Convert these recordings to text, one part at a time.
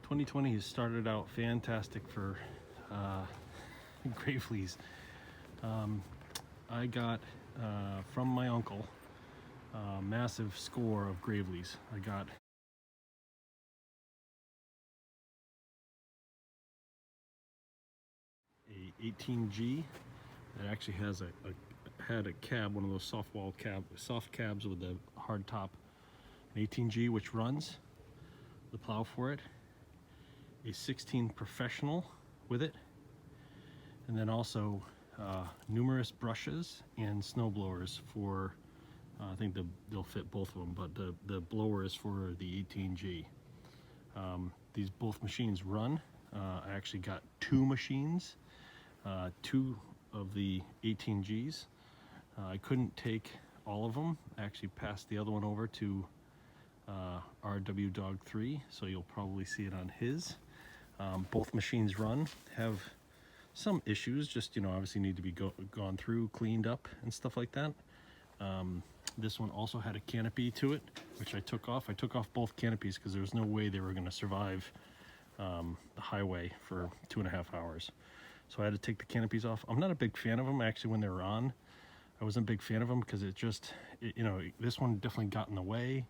2020 has started out fantastic for Gravely's. I got from my uncle a massive score of Gravely's. I got a 18G that actually has had a cab, one of those soft cabs with the hard top. An 18G which runs the plow for it. A 16 Professional with it, and then also numerous brushes and snow blowers for I think they'll fit both of them, but the blower is for the 18G. These both machines run. I actually got two machines, two of the 18Gs. I couldn't take all of them. I actually passed the other one over to RW Dog 3, so you'll probably see it on his. Both machines run, have some issues, just obviously need to be gone through, cleaned up and stuff like that. This one also had a canopy to it, which I took off. I took off both canopies because there was no way they were going to survive the highway for 2.5 hours. So I had to take the canopies off. I'm not a big fan of them actually when they were on. I wasn't a big fan of them because this one definitely got in the way,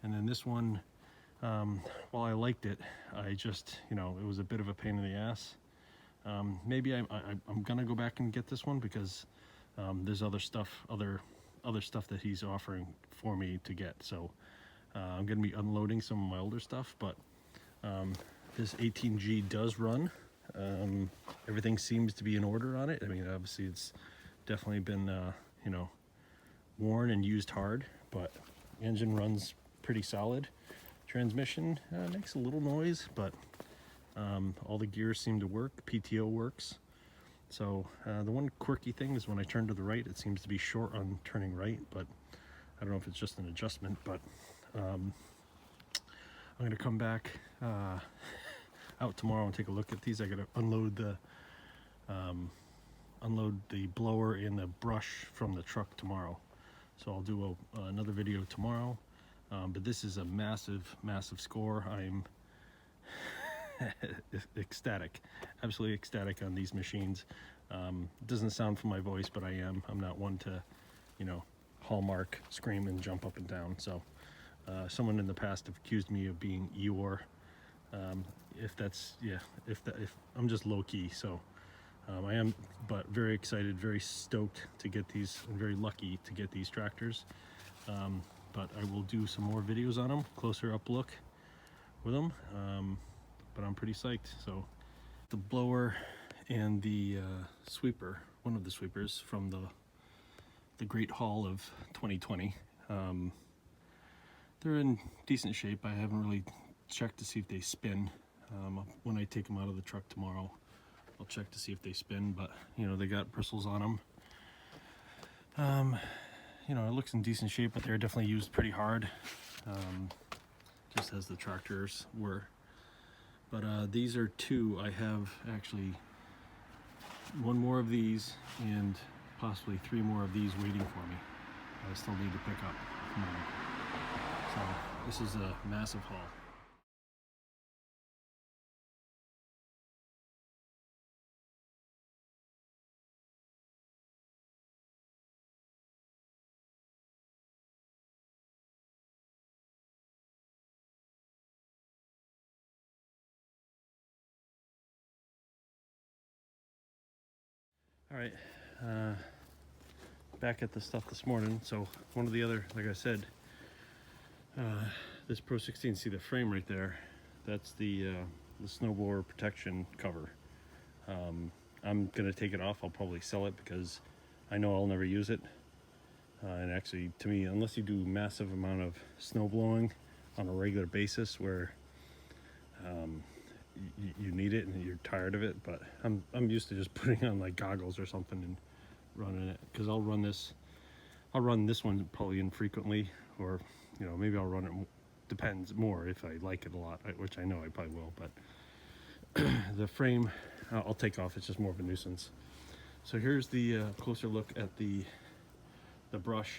and then this one, while I liked it, I just, it was a bit of a pain in the ass. Maybe I'm gonna go back and get this one because there's other stuff that he's offering for me to get. So I'm gonna be unloading some of my older stuff, but this 18G does run. Everything seems to be in order on it. I mean, obviously it's definitely been worn and used hard, but engine runs pretty solid. Transmission makes a little noise, but all the gears seem to work. PTO works. So the one quirky thing is when I turn to the right, it seems to be short on turning right, but I don't know if it's just an adjustment. But I'm going to come back out tomorrow and take a look at these. I got to unload the blower and the brush from the truck tomorrow. So I'll do another video tomorrow. But this is a massive score. I'm ecstatic, absolutely ecstatic on these machines. It doesn't sound from my voice, but I am. I'm not one to, hallmark, scream, and jump up and down. So someone in the past have accused me of being Eeyore. If I'm just low key. So I am, but very excited, very stoked to get these, and very lucky to get these tractors. But I will do some more videos on them, closer up look with them. But I'm pretty psyched. So the blower and the sweeper, one of the sweepers from the Great Haul of 2020, they're in decent shape. I haven't really checked to see if they spin. When I take them out of the truck tomorrow, I'll check to see if they spin, but they got bristles on them. It looks in decent shape, but they're definitely used pretty hard, just as the tractors were. But these are two. I have actually one more of these and possibly 3 more of these waiting for me. I still need to pick up. So this is a massive haul. All right, back at the stuff this morning. So one of the other, like I said, this Pro 16, see the frame right there? That's the snowblower protection cover. I'm gonna take it off. I'll probably sell it because I know I'll never use it. And actually, to me, unless you do massive amount of snow blowing on a regular basis where you need it and you're tired of it, but I'm used to just putting on like goggles or something and running it, because I'll run this one probably infrequently, or maybe I'll run it, depends more if I like it a lot, which I know I probably will. But the frame I'll take off. It's just more of a nuisance. So here's the closer look at the brush.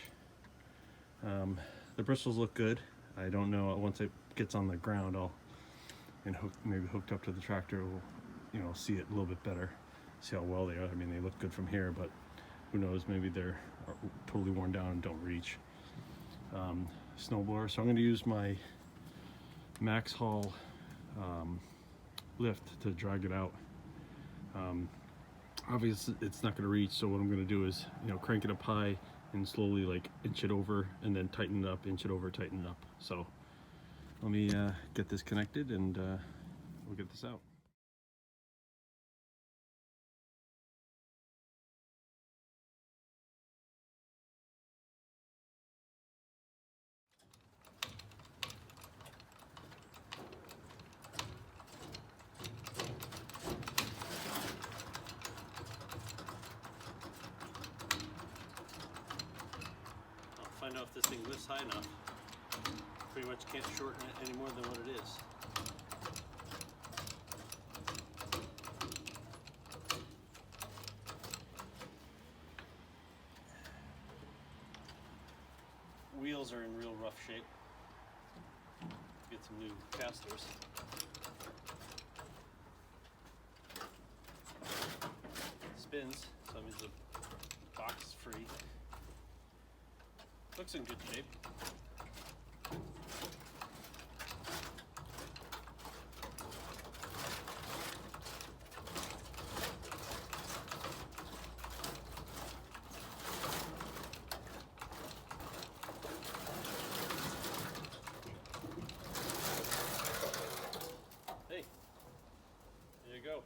The bristles look good. I don't know, once it gets on the ground, and maybe hooked up to the tractor will, you know, see it a little bit better, see how well they are. I mean, they look good from here, but who knows, maybe they're totally worn down and don't reach. Snowblower, so I'm going to use my max haul lift to drag it out. Obviously it's not going to reach, so what I'm going to do is, you know, crank it up high and slowly like inch it over and then tighten it up, inch it over, tighten it up. So let me get this connected and we'll get this out. I'll find out if this thing lifts high enough. Pretty much can't shorten it any more than what it is. Wheels are in real rough shape. Get some new casters. Spins, so that means the box is free. Looks in good shape. Hey, there you go.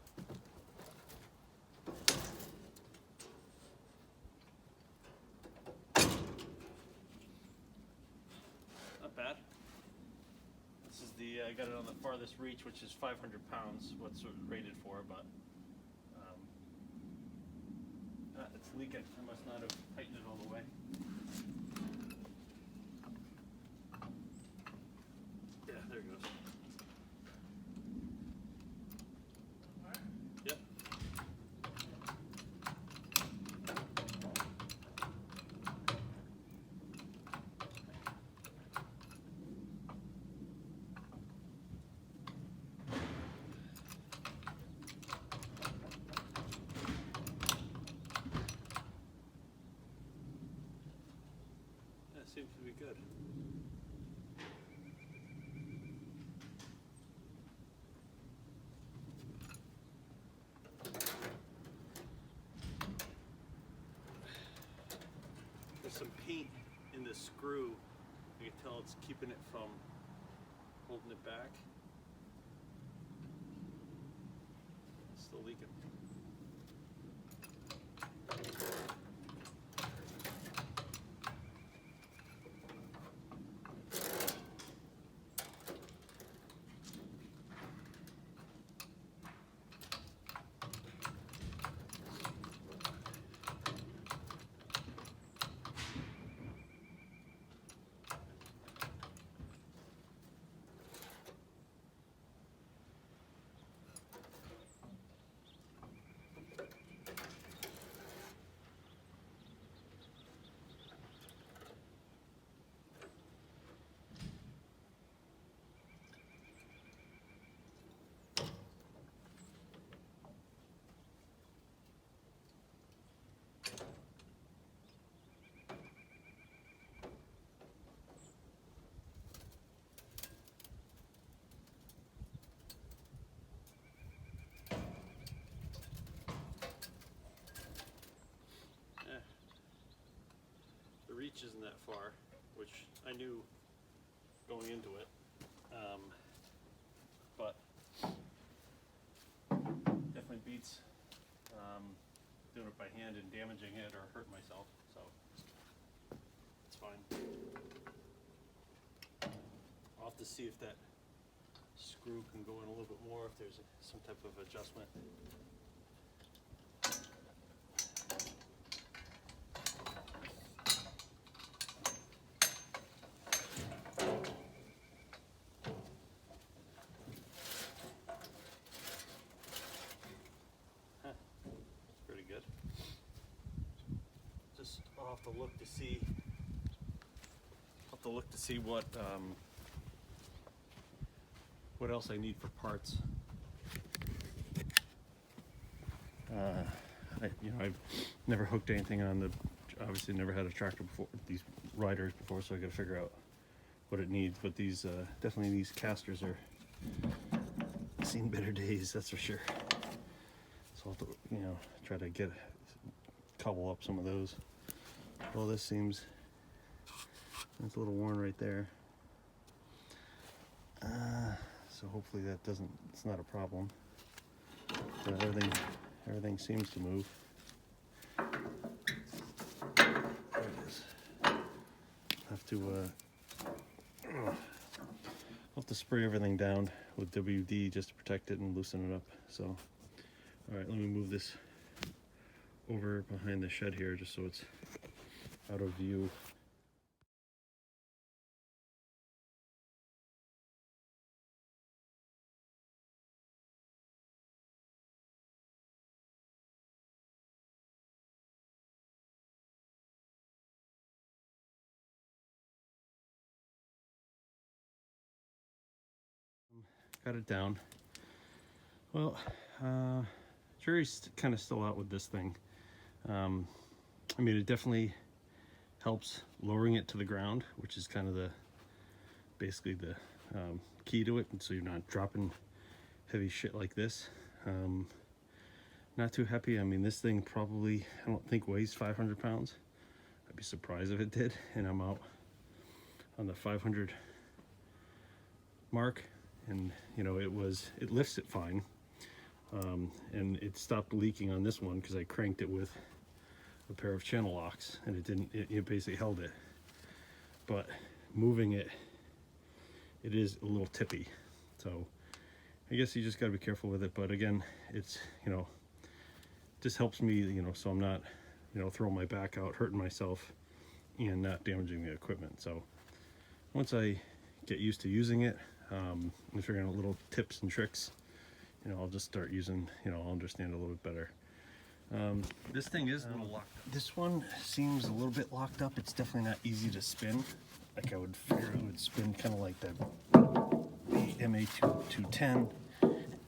Not bad. This is the, I got it on the farthest reach, which is 500 pounds, what's it rated for, but it's leaking. I must not have tightened it all the way. Yeah, there it goes. Yep. That seems to be good. There's some paint in the screw. You can tell it's keeping it from holding it back. It's still leaking. The reach isn't that far, which I knew going into it, but definitely beats doing it by hand and damaging it or hurting myself, so it's fine. I'll have to see if that screw can go in a little bit more, if there's some type of adjustment. I'll have to look to see. What what else I need for parts. I've never hooked anything on the, obviously never had a tractor before, these riders before, so I got to figure out what it needs. But these definitely these casters are seen better days, that's for sure. So I'll have to, try to cobble up some of those. Well, this seems, it's a little worn right there. So hopefully that doesn't, it's not a problem. But everything seems to move. There it is. I'll have to spray everything down with WD just to protect it and loosen it up. So, all right, let me move this over behind the shed here just so it's out of view. Got it down. Well, jury's kind of still out with this thing. I mean, it definitely helps lowering it to the ground, which is kind of basically the key to it, and so you're not dropping heavy shit like this. Not too happy. I mean, this thing probably, I don't think weighs 500 pounds. I'd be surprised if it did, and I'm out on the 500 mark, and it lifts it fine, and it stopped leaking on this one because I cranked it with a pair of channel locks, and it basically held it. But moving it is a little tippy, so I guess you just got to be careful with it. But again, it's just helps me, so I'm not throwing my back out, hurting myself, and not damaging the equipment. So once I get used to using it, and figuring out little tips and tricks, I'll just start using, I'll understand a little bit better. This thing is a little locked up. This one seems a little bit locked up. It's definitely not easy to spin. Like I would figure it would spin kind of like the MA210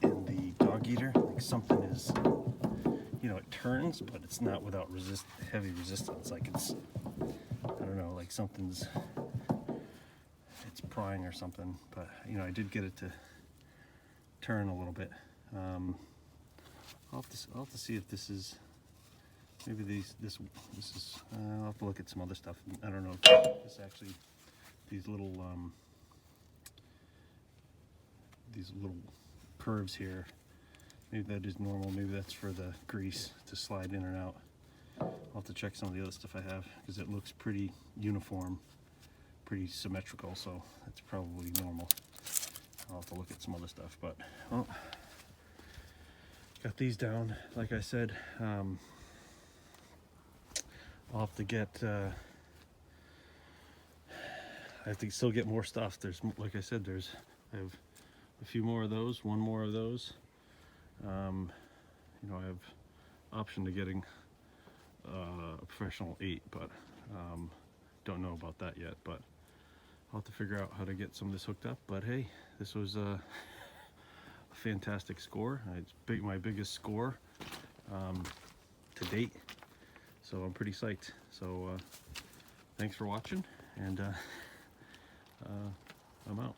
and the Dog Eater. Like something is, it turns, but it's not without heavy resistance. Like it's, I don't know, like it's prying or something. But I did get it to turn a little bit. I'll have to see if this is, maybe this is, I'll have to look at some other stuff. I don't know if this actually, these little curves here, maybe that is normal, maybe that's for the grease to slide in and out. I'll have to check some of the other stuff I have, because it looks pretty uniform, pretty symmetrical, so that's probably normal. I'll have to look at some other stuff, but well, got these down. Like I said, I'll have to get, I have to still get more stuff. There's, like I said, I have a few more of those, one more of those. I have option to getting a professional 8, but don't know about that yet. But I'll have to figure out how to get some of this hooked up. But hey, this was a fantastic score. It's my biggest score to date, so I'm pretty psyched. So thanks for watching, and I'm out.